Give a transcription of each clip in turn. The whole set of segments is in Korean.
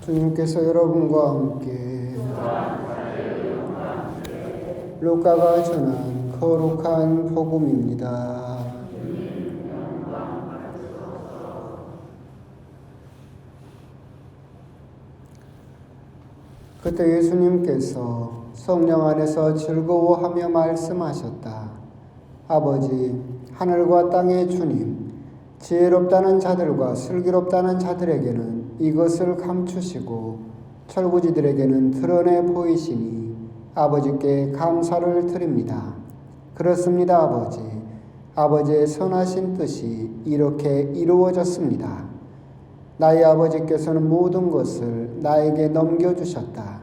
주님께서 여러분과 함께 루카가 전한 거룩한 복음입니다. 그때 예수님께서 성령 안에서 즐거워하며 말씀하셨다. 아버지, 하늘과 땅의 주님, 지혜롭다는 자들과 슬기롭다는 자들에게는 이것을 감추시고 철부지들에게는 드러내 보이시니 아버지께 감사를 드립니다. 그렇습니다, 아버지. 아버지의 선하신 뜻이 이렇게 이루어졌습니다. 나의 아버지께서는 모든 것을 나에게 넘겨주셨다.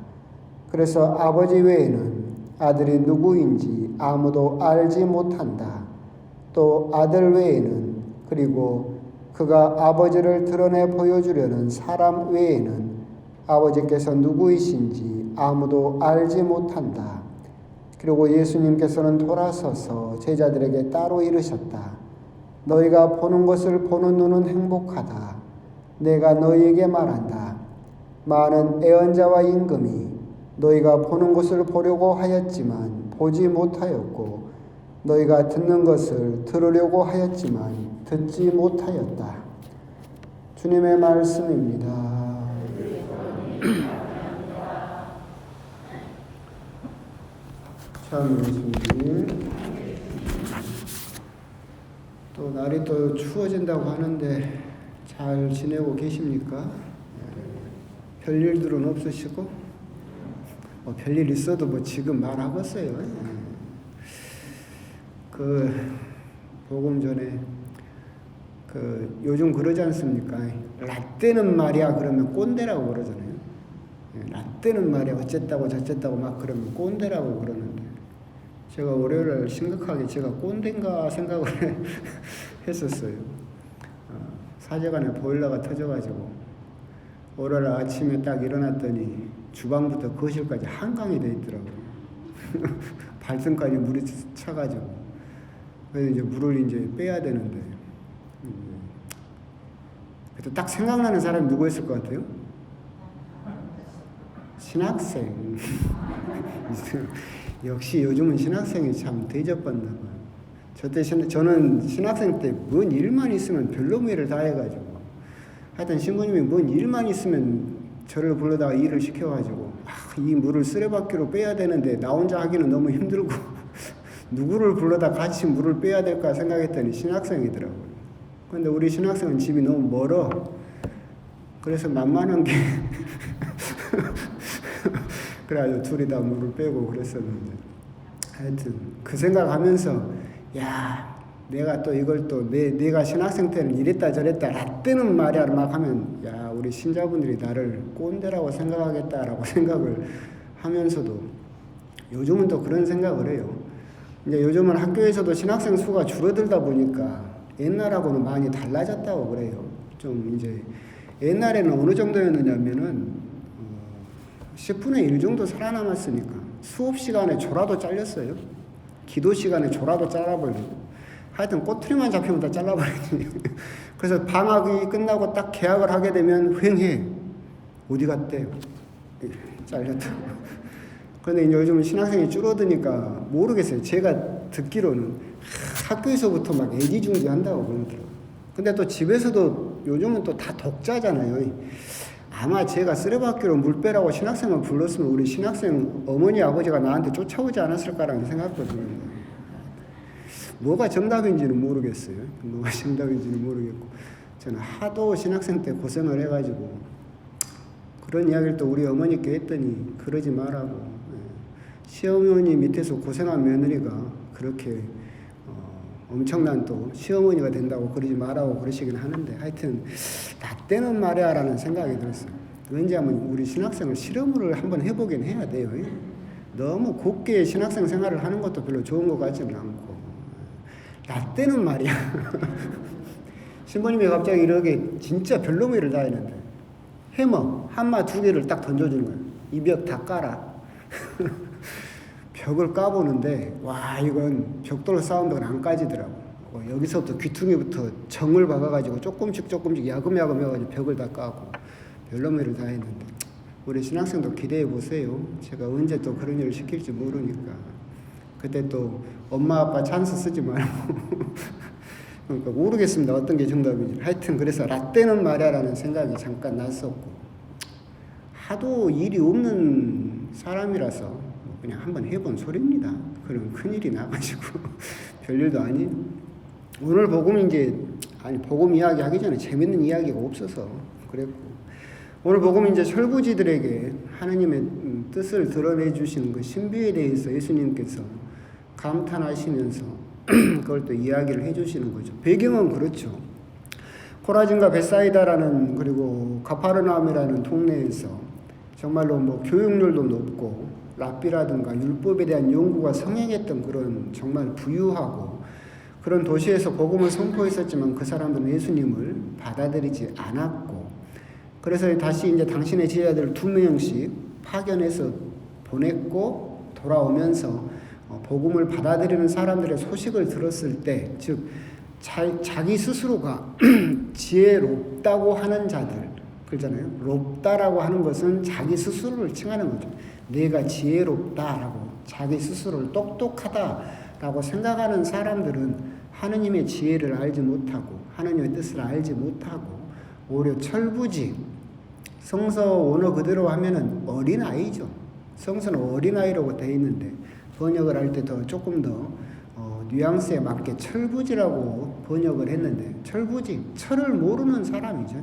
그래서 아버지 외에는 아들이 누구인지 아무도 알지 못한다. 또 아들 외에는, 그리고 그가 아버지를 드러내 보여주려는 사람 외에는 아버지께서 누구이신지 아무도 알지 못한다. 그리고 예수님께서는 돌아서서 제자들에게 따로 이르셨다. 너희가 보는 것을 보는 눈은 행복하다. 내가 너희에게 말한다. 많은 애언자와 임금이 너희가 보는 것을 보려고 하였지만 보지 못하였고, 너희가 듣는 것을 들으려고 하였지만 듣지 못하였다. 주님의 말씀입니다. 참 예수님, 또 날이 또 추워진다고 하는데 잘 지내고 계십니까? 별일들은 없으시고, 별일 있어도 뭐 지금 말하겠어요. 복음 전에 요즘 그러지 않습니까? 라떼는 말이야 그러면 꼰대라고 그러잖아요. 라떼는 말이야 어쨌다고 저쨌다고 막 그러면 꼰대라고 그러는데, 제가 월요일날 심각하게 제가 꼰대인가 생각을 했었어요. 사제관에 보일러가 터져가지고 월요일 아침에 딱 일어났더니 주방부터 거실까지 한강이 돼 있더라고요. 발등까지 물이 차가지고. 그래서 이제 물을 이제 빼야 되는데, 그래서 딱 생각나는 사람이 누구였을 것 같아요? 신학생. 역시 요즘은 신학생이 참 대접받나 봐요. 저는 신학생 때 뭔 일만 있으면 별놈의를 다 해가지고, 하여튼 신부님이 뭔 일만 있으면 저를 불러다가 일을 시켜가지고, 이 물을 쓰레받기로 빼야 되는데 나 혼자 하기는 너무 힘들고 누구를 불러다 같이 물을 빼야 될까 생각했더니 신학생이더라고요. 근데 우리 신학생은 집이 너무 멀어. 그래서 만만한 게 그래가지고 둘이 다 물을 빼고 그랬었는데, 하여튼 그 생각하면서, 야, 내가 또 이걸 또 내가 신학생 때는 이랬다 저랬다 라떼는 말이야 막 하면, 야, 우리 신자분들이 나를 꼰대라고 생각하겠다라고 생각을 하면서도 요즘은 또 그런 생각을 해요. 이제 요즘은 학교에서도 신학생 수가 줄어들다 보니까 옛날하고는 많이 달라졌다고 그래요. 좀 이제 옛날에는 어느 정도였느냐면은 10분의 1 정도 살아남았으니까 수업 시간에 졸아도 잘렸어요. 기도 시간에 졸아도 잘라버리고, 하여튼 꼬투리만 잡히면 다 잘라버리지. 그래서 방학이 끝나고 딱 개학을 하게 되면 휑해. 어디 갔대요? 잘렸다고. 그런데 이제 요즘은 신학생이 줄어드니까 모르겠어요. 제가 듣기로는 학교에서부터 막 애지중지 한다고 그러더라고요. 근데 또 집에서도 요즘은 또 다 독자잖아요. 아마 제가 쓰레받기로 물 빼라고 신학생을 불렀으면 우리 신학생 어머니 아버지가 나한테 쫓아오지 않았을까라는 생각거든요. 뭐가 정답인지는 모르겠어요. 뭐가 정답인지는 모르겠고, 저는 하도 신학생 때 고생을 해가지고 그런 이야기를 또 우리 어머니께 했더니 그러지 말라고. 시어머니 밑에서 고생한 며느리가 그렇게 엄청난 또 시어머니가 된다고 그러지 말라고 그러시긴 하는데, 하여튼 라떼는 말이야 라는 생각이 들었어요. 왠지 하면 우리 신학생을 실험을 한번 해보긴 해야 돼요. 너무 곱게 신학생 생활을 하는 것도 별로 좋은 것 같지는 않고, 라떼는 말이야. 신부님이 갑자기 이렇게 진짜 별놈이를 다 했는데, 해머 한마 2개를 딱 던져주는 거예요. 이 벽 다 깔아. 벽을 까보는데, 와, 이건 벽돌 사운드가 안 까지더라고. 여기서부터 귀퉁이부터 정을 박아가지고 조금씩 야금야금 해가지고 벽을 다 까고 별놈이를 다 했는데, 우리 신학생도 기대해 보세요. 제가 언제 또 그런 일을 시킬지 모르니까. 그때 또 엄마 아빠 찬스 쓰지 말고 그러니까 모르겠습니다. 어떤 게 정답인지. 하여튼 그래서 라떼는 말야라는 생각이 잠깐 났었고, 하도 일이 없는 사람이라서 그냥 한번 해본 소리입니다. 그럼 큰일이 나가지고 별일도 아니에요. 오늘 복음 복음 이야기 하기 전에 재밌는 이야기가 없어서 그랬고, 오늘 복음 철부지들에게 하나님의 뜻을 드러내 주시는 그 신비에 대해서 예수님께서 감탄하시면서 그걸 또 이야기를 해주시는 거죠. 배경은 그렇죠. 코라진과 벳사이다라는, 그리고 가파르나움이라는 동네에서 정말로 교육률도 높고 랍비라든가 율법에 대한 연구가 성행했던 그런 정말 부유하고 그런 도시에서 복음을 선포했었지만 그 사람들은 예수님을 받아들이지 않았고, 그래서 다시 당신의 제자들을 2명씩 파견해서 보냈고, 돌아오면서 복음을 받아들이는 사람들의 소식을 들었을 때, 즉 자기 스스로가 지혜롭다고 하는 자들, 그러잖아요. 롭다라고 하는 것은 자기 스스로를 칭하는 거죠. 내가 지혜롭다라고, 자기 스스로를 똑똑하다라고 생각하는 사람들은 하느님의 지혜를 알지 못하고 하느님의 뜻을 알지 못하고 오히려 철부지, 성서 원어 그대로 하면은 어린아이죠. 성서는 어린아이라고 되어 있는데 번역을 할 때 조금 더 뉘앙스에 맞게 철부지라고 번역을 했는데, 철부지, 철을 모르는 사람이죠.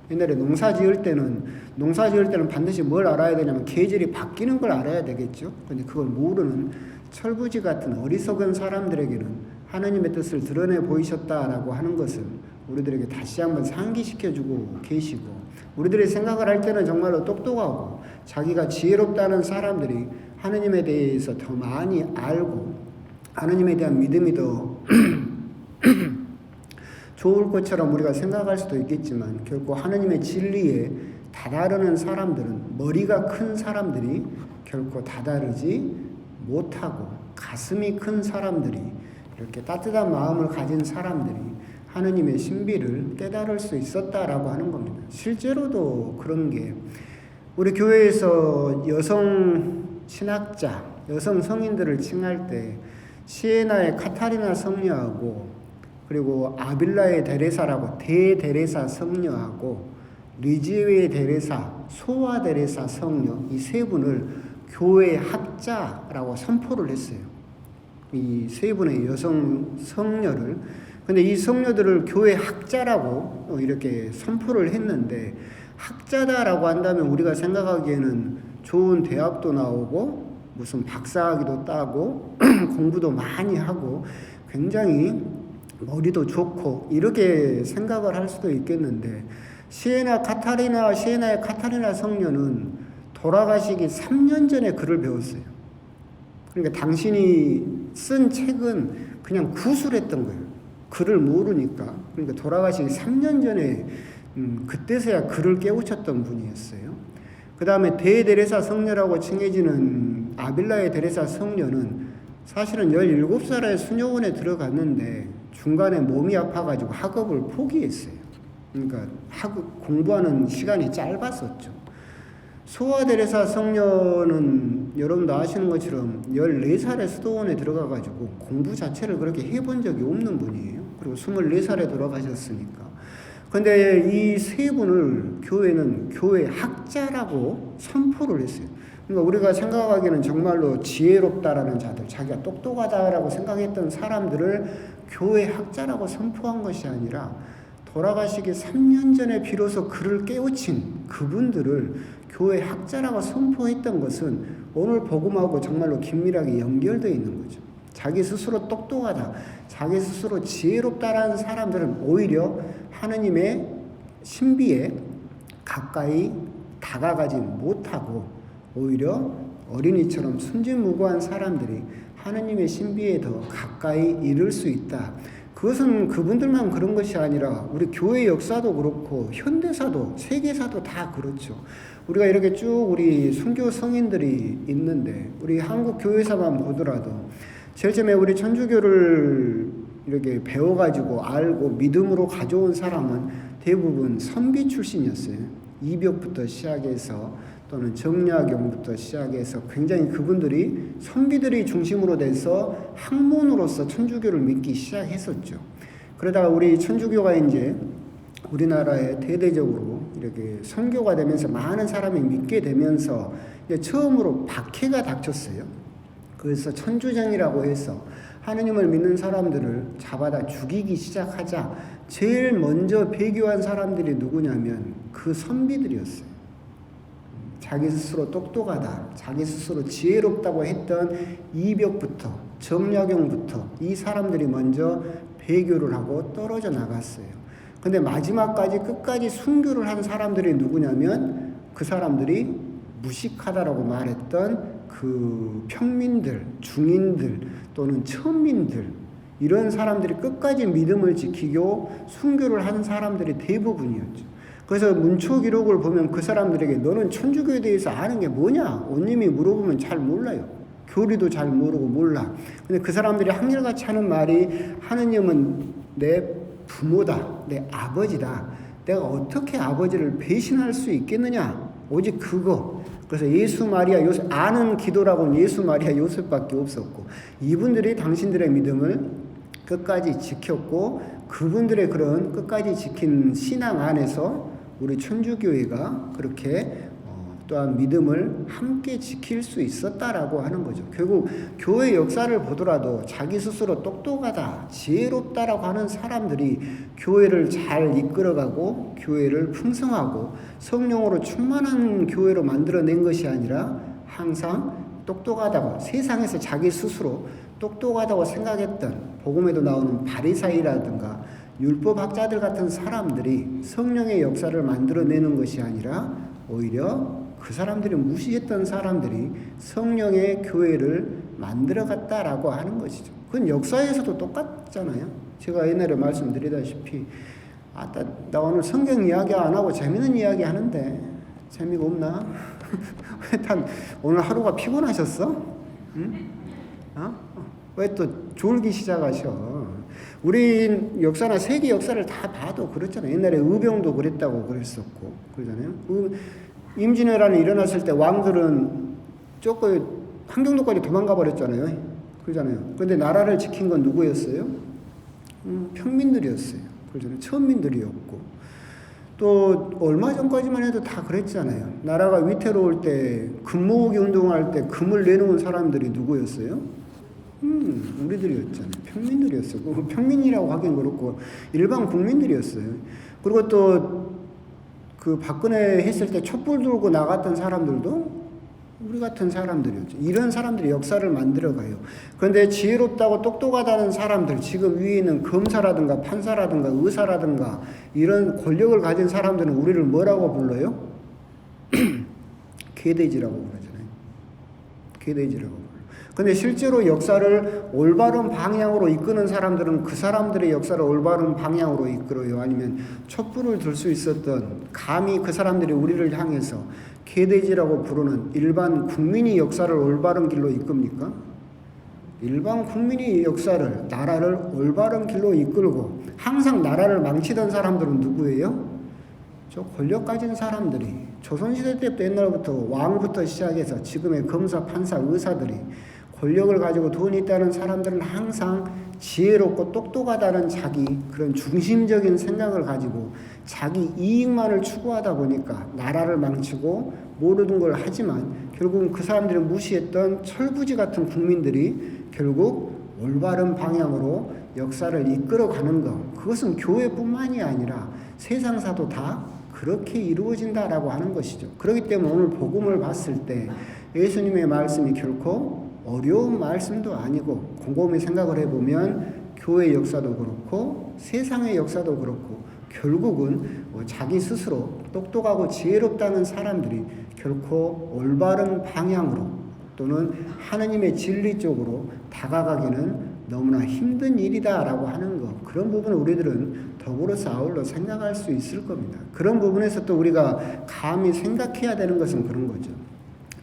옛날에 농사 지을 때는 반드시 뭘 알아야 되냐면 계절이 바뀌는 걸 알아야 되겠죠. 근데 그걸 모르는 철부지 같은 어리석은 사람들에게는 하나님의 뜻을 드러내 보이셨다라고 하는 것을 우리들에게 다시 한번 상기시켜주고 계시고, 우리들이 생각을 할 때는 정말로 똑똑하고 자기가 지혜롭다는 사람들이 하나님에 대해서 더 많이 알고 하나님에 대한 믿음이 더 좋을 것처럼 우리가 생각할 수도 있겠지만, 결코 하나님의 진리에 다다르는 사람들은, 머리가 큰 사람들이 결코 다다르지 못하고, 가슴이 큰 사람들이, 이렇게 따뜻한 마음을 가진 사람들이 하나님의 신비를 깨달을 수 있었다라고 하는 겁니다. 실제로도 그런 게, 우리 교회에서 여성 신학자, 여성 성인들을 칭할 때 시에나의 카타리나 성녀하고, 그리고 아빌라의 데레사라고 대데레사 성녀하고, 리지웨의 데레사, 소아 데레사 성녀, 이 세 분을 교회 학자라고 선포를 했어요. 이 세 분의 여성 성녀를. 근데 이 성녀들을 교회 학자라고 이렇게 선포를 했는데, 학자다라고 한다면 우리가 생각하기에는 좋은 대학도 나오고 무슨 박사학위도 따고 공부도 많이 하고 굉장히 머리도 좋고 이렇게 생각을 할 수도 있겠는데, 시에나의 카타리나 성녀는 돌아가시기 3년 전에 글을 배웠어요. 그러니까 당신이 쓴 책은 그냥 구술했던 거예요. 글을 모르니까. 그러니까 돌아가시기 3년 전에 그때서야 글을 깨우쳤던 분이었어요. 그 다음에 대데레사 성녀라고 칭해지는 아빌라의 데레사 성녀는 사실은 17살에 수녀원에 들어갔는데 중간에 몸이 아파가지고 학업을 포기했어요. 그러니까 공부하는 시간이 짧았었죠. 소아 데레사 성녀는 여러분도 아시는 것처럼 14살에 수도원에 들어가가지고 공부 자체를 그렇게 해본 적이 없는 분이에요. 그리고 24살에 돌아가셨으니까. 근데 이 세 분을 교회는 교회 학자라고 선포를 했어요. 그러니까 우리가 생각하기에는 정말로 지혜롭다라는 자들, 자기가 똑똑하다라고 생각했던 사람들을 교회 학자라고 선포한 것이 아니라, 돌아가시기 3년 전에 비로소 그를 깨우친 그분들을 교회 학자라고 선포했던 것은 오늘 복음하고 정말로 긴밀하게 연결되어 있는 거죠. 자기 스스로 똑똑하다, 자기 스스로 지혜롭다라는 사람들은 오히려 하느님의 신비에 가까이 다가가지 못하고, 오히려 어린이처럼 순진무구한 사람들이 하느님의 신비에 더 가까이 이를 수 있다. 그것은 그분들만 그런 것이 아니라 우리 교회 역사도 그렇고 현대사도 세계사도 다 그렇죠. 우리가 이렇게 쭉 우리 순교 성인들이 있는데, 우리 한국 교회사만 보더라도 제일 처음에 우리 천주교를 이렇게 배워가지고 알고 믿음으로 가져온 사람은 대부분 선비 출신이었어요. 이벽부터 시작해서 또는 정약용부터 시작해서 굉장히 그분들이 선비들이 중심으로 돼서 학문으로서 천주교를 믿기 시작했었죠. 그러다가 우리 천주교가 이제 우리나라에 대대적으로 이렇게 선교가 되면서 많은 사람이 믿게 되면서 이제 처음으로 박해가 닥쳤어요. 그래서 천주쟁이라고 해서 하느님을 믿는 사람들을 잡아다 죽이기 시작하자 제일 먼저 배교한 사람들이 누구냐면 그 선비들이었어요. 자기 스스로 똑똑하다, 자기 스스로 지혜롭다고 했던 이벽부터, 정약용부터 이 사람들이 먼저 배교를 하고 떨어져 나갔어요. 근데 마지막까지 끝까지 순교를 한 사람들이 누구냐면 그 사람들이 무식하다라고 말했던 그 평민들, 중인들 또는 천민들 이런 사람들이 끝까지 믿음을 지키고 순교를 한 사람들이 대부분이었죠. 그래서 문초 기록을 보면 그 사람들에게 너는 천주교에 대해서 아는 게 뭐냐? 온님이 물어보면 잘 몰라요. 교리도 잘 모르고 몰라. 근데 그 사람들이 한결같이 하는 말이 하느님은 내 부모다, 내 아버지다. 내가 어떻게 아버지를 배신할 수 있겠느냐? 오직 그거. 그래서 예수 마리아 요셉 아는 기도라고는 예수 마리아 요셉밖에 없었고 이분들이 당신들의 믿음을 끝까지 지켰고 그분들의 그런 끝까지 지킨 신앙 안에서 우리 천주교회가 그렇게 또한 믿음을 함께 지킬 수 있었다라고 하는 거죠. 결국 교회 역사를 보더라도 자기 스스로 똑똑하다, 지혜롭다라고 하는 사람들이 교회를 잘 이끌어가고 교회를 풍성하고 성령으로 충만한 교회로 만들어낸 것이 아니라 항상 똑똑하다고 세상에서 자기 스스로 똑똑하다고 생각했던 복음에도 나오는 바리사이라든가 율법학자들 같은 사람들이 성령의 역사를 만들어내는 것이 아니라 오히려 그 사람들이 무시했던 사람들이 성령의 교회를 만들어갔다라고 하는 것이죠. 그건 역사에서도 똑같잖아요. 제가 옛날에 말씀드리다시피 나 오늘 성경 이야기 안 하고 재밌는 이야기 하는데 재미가 없나? 왜 오늘 하루가 피곤하셨어? 응? 왜 또 졸기 시작하셔? 우리 역사나 세계 역사를 다 봐도 그렇잖아요. 옛날에 의병도 그랬다고 그랬었고 그러잖아요. 임진왜란이 일어났을 때 왕들은 조금 함경도까지 도망가 버렸잖아요. 그러잖아요. 그런데 나라를 지킨 건 누구였어요? 평민들이었어요. 그러잖아요. 천민들이었고 또 얼마 전까지만 해도 다 그랬잖아요. 나라가 위태로울 때 금 모으기 운동할 때 금을 내놓은 사람들이 누구였어요? 우리들이었잖아요. 평민들이었어요. 평민이라고 하긴 그렇고 일반 국민들이었어요. 그리고 또 그 박근혜 했을 때 촛불 들고 나갔던 사람들도 우리 같은 사람들이었죠. 이런 사람들이 역사를 만들어가요. 그런데 지혜롭다고 똑똑하다는 사람들, 지금 위에 있는 검사라든가 판사라든가 의사라든가 이런 권력을 가진 사람들은 우리를 뭐라고 불러요? 개돼지라고 그러잖아요. 개돼지라고 불러요. 근데 실제로 역사를 올바른 방향으로 이끄는 사람들은 그 사람들의 역사를 올바른 방향으로 이끌어요. 아니면 촛불을 들 수 있었던 감히 그 사람들이 우리를 향해서 개돼지라고 부르는 일반 국민이 역사를 올바른 길로 이끕니까? 일반 국민이 역사를, 나라를 올바른 길로 이끌고 항상 나라를 망치던 사람들은 누구예요? 저 권력 가진 사람들이 조선시대 때부터 옛날부터 왕부터 시작해서 지금의 검사, 판사, 의사들이 권력을 가지고 돈이 있다는 사람들은 항상 지혜롭고 똑똑하다는 자기 그런 중심적인 생각을 가지고 자기 이익만을 추구하다 보니까 나라를 망치고 모르는 걸 하지만 결국은 그 사람들이 무시했던 철부지 같은 국민들이 결국 올바른 방향으로 역사를 이끌어가는 것, 그것은 교회뿐만이 아니라 세상사도 다 그렇게 이루어진다라고 하는 것이죠. 그렇기 때문에 오늘 복음을 봤을 때 예수님의 말씀이 결코 어려운 말씀도 아니고 곰곰이 생각을 해보면 교회 역사도 그렇고 세상의 역사도 그렇고 결국은 자기 스스로 똑똑하고 지혜롭다는 사람들이 결코 올바른 방향으로 또는 하느님의 진리 쪽으로 다가가기는 너무나 힘든 일이다라고 하는 것, 그런 부분을 우리들은 더불어서 아울러 생각할 수 있을 겁니다. 그런 부분에서 또 우리가 감히 생각해야 되는 것은 그런 거죠.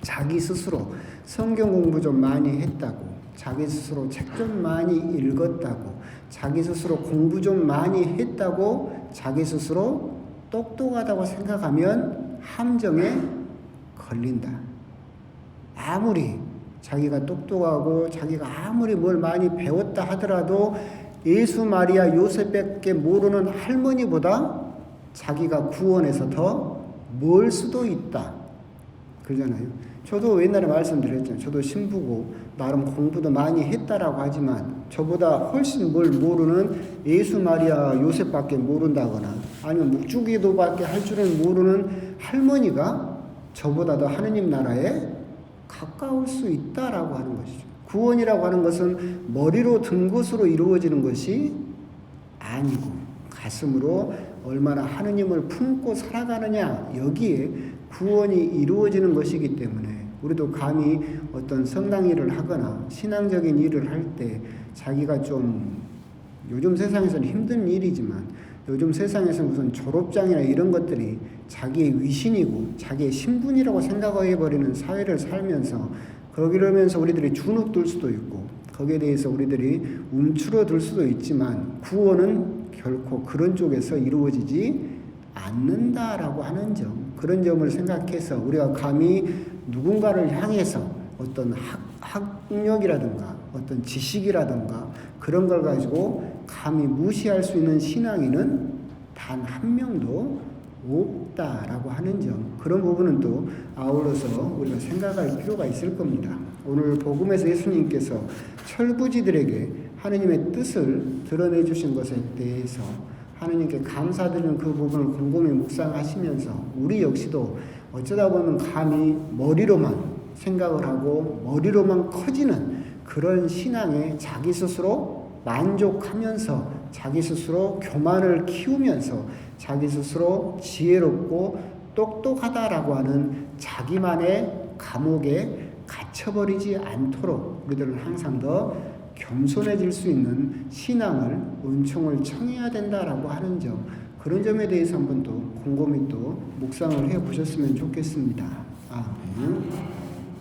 자기 스스로 성경 공부 좀 많이 했다고, 자기 스스로 책 좀 많이 읽었다고, 자기 스스로 공부 좀 많이 했다고, 자기 스스로 똑똑하다고 생각하면 함정에 걸린다. 아무리 자기가 똑똑하고 자기가 아무리 뭘 많이 배웠다 하더라도 예수, 마리아, 요셉밖에 모르는 할머니보다 자기가 구원에서 더 멀 수도 있다. 그러잖아요. 저도 옛날에 말씀드렸잖아요. 저도 신부고 나름 공부도 많이 했다라고 하지만 저보다 훨씬 뭘 모르는 예수, 마리아, 요셉밖에 모른다거나 아니면 묵주기도밖에 할 줄은 모르는 할머니가 저보다 더 하느님 나라에 가까울 수 있다라고 하는 것이죠. 구원이라고 하는 것은 머리로 든 것으로 이루어지는 것이 아니고 가슴으로 얼마나 하느님을 품고 살아가느냐, 여기에 구원이 이루어지는 것이기 때문에 우리도 감히 어떤 성당 일을 하거나 신앙적인 일을 할 때 자기가 좀 요즘 세상에서는 힘든 일이지만 요즘 세상에서 무슨 졸업장이나 이런 것들이 자기의 위신이고 자기의 신분이라고 생각해버리는 사회를 살면서 그러면서 우리들이 주눅들 수도 있고 거기에 대해서 우리들이 움츠러들 수도 있지만 구원은 결코 그런 쪽에서 이루어지지 않는다라고 하는 점, 그런 점을 생각해서 우리가 감히 누군가를 향해서 어떤 학력이라든가 어떤 지식이라든가 그런 걸 가지고 감히 무시할 수 있는 신앙인은 단 한 명도 없다라고 하는 점, 그런 부분은 또 아울러서 우리가 생각할 필요가 있을 겁니다. 오늘 복음에서 예수님께서 철부지들에게 하느님의 뜻을 드러내 주신 것에 대해서 하느님께 감사드리는 그 부분을 곰곰이 묵상하시면서 우리 역시도 어쩌다 보면 감히 머리로만 생각을 하고 머리로만 커지는 그런 신앙에 자기 스스로 만족하면서 자기 스스로 교만을 키우면서 자기 스스로 지혜롭고 똑똑하다라고 하는 자기만의 감옥에 갇혀버리지 않도록 우리들은 항상 더 겸손해질 수 있는 신앙을, 은총을 청해야 된다라고 하는 점, 그런 점에 대해서 한번 또 곰곰이 또 묵상을 해보셨으면 좋겠습니다. 아멘.